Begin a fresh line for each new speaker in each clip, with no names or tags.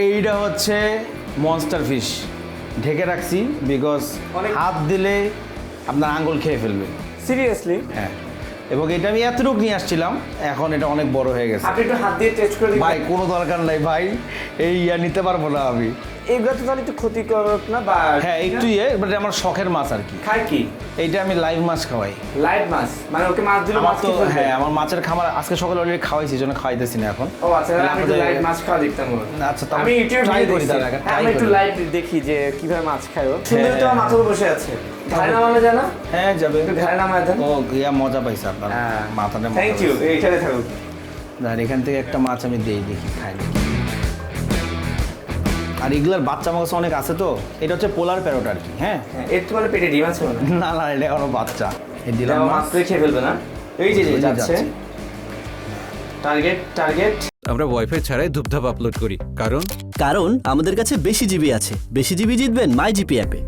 এইটা হচ্ছে monster fish ঢেকে রাখছি বিকজ হাত দিলে আপনার আঙ্গুল খেয়ে ফেলবে।
সিরিয়াসলি?
হ্যাঁ, এবং এটা আমি এতটুকু নিয়ে আসছিলাম, এখন এটা অনেক বড় হয়ে গেছে।
আপনি একটু হাত দিয়ে টেস্ট করে দিবেন?
ভাই কোনো দরকার নাই ভাই, এই নিতে পারবো না আমি।
এগুলো তো তাহলে একটু ক্ষতিকারক না? বা
হ্যাঁ একটু বাট আমার শখের মাছ আর কি।
খায় কি?
এইটা আমি লাইভ মাছ খাওয়াই।
লাইভ মাছ মানে ওকে মাছ দিলে মাছ
তো
কি ফেলবে?
হ্যাঁ, আমার মাছের খামার আজকে সকালে অলরেডি খাওয়াইছি, জন্য খাওয়াইতেছি না এখন।
ও আচ্ছা, তাহলে আমি একটু লাইভ মাছ খাওয়া দেখতাম।
আচ্ছা, তো
আমি ইউটিউবে
ট্রাই করি
দেখছি।
তাহলে,
হ্যাঁ, আমি একটু লাইভ দেখি যে কিভাবে মাছ খায় ও। সুন্দর তো মাথার উপর বসে আছে। ঘাড়ে নামানো যায় না?
হ্যাঁ যাবে,
একটু ঘাড়ে নামায় দেন।
ও মজা পাইছে আপনার মাথাটা।
থ্যাংক ইউ, এইখানে থাকুক।
আর এখান থেকে একটা মাছ আমি দেখি খাই দেখি। আর এগুলার বাচ্চা মাছ অনেক আছে, তো এটা হচ্ছে পোলার প্যারট আর কি। হ্যাঁ
এর তো মানে পেটে ডিম আছে মনে হয়।
না না, এটা এখনো বাচ্চা। এই দিলাম
এটা
মাছ,
মাছ খেয়ে ফেলবে না? এই যে
ওই যে
যাচ্ছে
যাচ্ছে।
টার্গেট।
আমরা ওয়াইফাই ছাড়াই ধূপধাপ আপলোড করি,
কারণ আমাদের কাছে বেশি জিবি আছে। বেশি জিবি জিতবেন মাই জিপি অ্যাপে।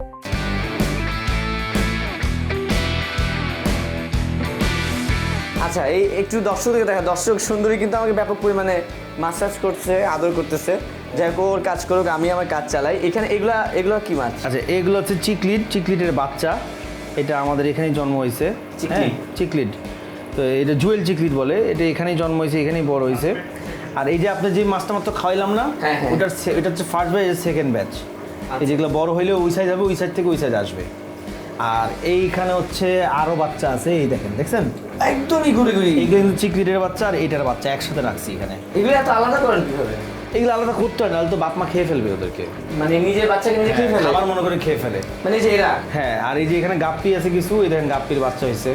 আচ্ছা, এই একটু দর্শকদেরকে দেখা, দর্শক সুন্দরী কিন্তু আমাকে ব্যাপক পরিমাণে মাসাজ করছে, আদর করতেছে। যাই হোক, ওর কাজ করুক, আমি আমার কাজ চালাই। এখানে এগুলা কি মাছ?
আচ্ছা এগুলো হচ্ছে চিকলিটের বাচ্চা। এটা আমাদের এখানেই জন্ম হয়েছে।
চিকলিট?
চিকলিট, তো এটা জুয়েল চিকলিট বলে। এটা এখানেই জন্ম হয়েছে, এখানেই বড় হয়েছে। আর এই যে আপনি যে মাছটা মাত্র খাওয়াইলাম না,
হ্যাঁ, হ্যাঁ।
এটা হচ্ছে ফার্স্ট ব্যাচ, সেকেন্ড ব্যাচ। এই যেগুলো বড় হইলে ওই সাইজ হবে, ওই সাইড থেকে ওই সাইজ আসবে। আর এইখানে হচ্ছে আরো বাচ্চা আছে, এই দেখছেন
একদমই ঘুরে
এইগুলো কিন্তু চিকলিটের বাচ্চা আর এইটার বাচ্চা একসাথে রাখছি এখানে।
এগুলো এত আলাদা করেন কিভাবে?
এগুলো আলাদা করতে হয়, নাহলে তো বাপ মা খেয়ে ফেলবে ওদেরকে।
মানে নিজের বাচ্চাকে নিজে খেয়ে ফেলে?
আবার মনে করে খেয়ে ফেলে।
মানে যে এরা?
হ্যাঁ, আর এই যে এখানে গাপ্পি আছে কিছু, এই দেখেন গাপ্পির বাচ্চা হয়েছে।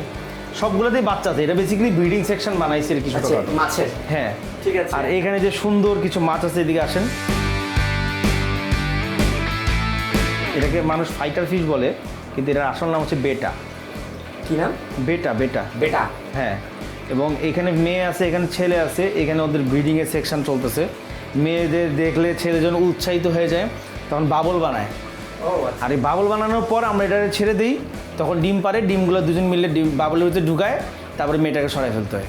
সবগুলোতেই বাচ্চা আছে। এটা বেসিক্যালি ব্রিডিং সেকশন বানাইছে আর কিছু।
আচ্ছা, মাছের?
হ্যাঁ
ঠিক আছে।
আর এখানে যে সুন্দর কিছু মাছ আছে, এদিকে আসেন। এটাকে মানুষ ফাইটার ফিশ বলে, কিন্তু এটার আসল নাম হচ্ছে বেটা।
কি নাম?
বেটা।
বেটা?
হ্যাঁ, এবং এখানে মেয়ে আছে, এখানে ছেলে আছে। এখানে ওদের ব্রিডিংয়ের সেকশন চলতেছে। মেয়েদের দেখলে ছেলে যেন উৎসাহিত হয়ে যায়, তখন বাবল বানায়।
ও আচ্ছা।
আর এই বাবল বানানোর পর আমরা এটা ছেড়ে দিই, তখন ডিম পারে। ডিমগুলো দুজন মিলে বাবলের ভিতরে ঢুকায়, তারপরে মেয়েটাকে সরাই ফেলতে হয়।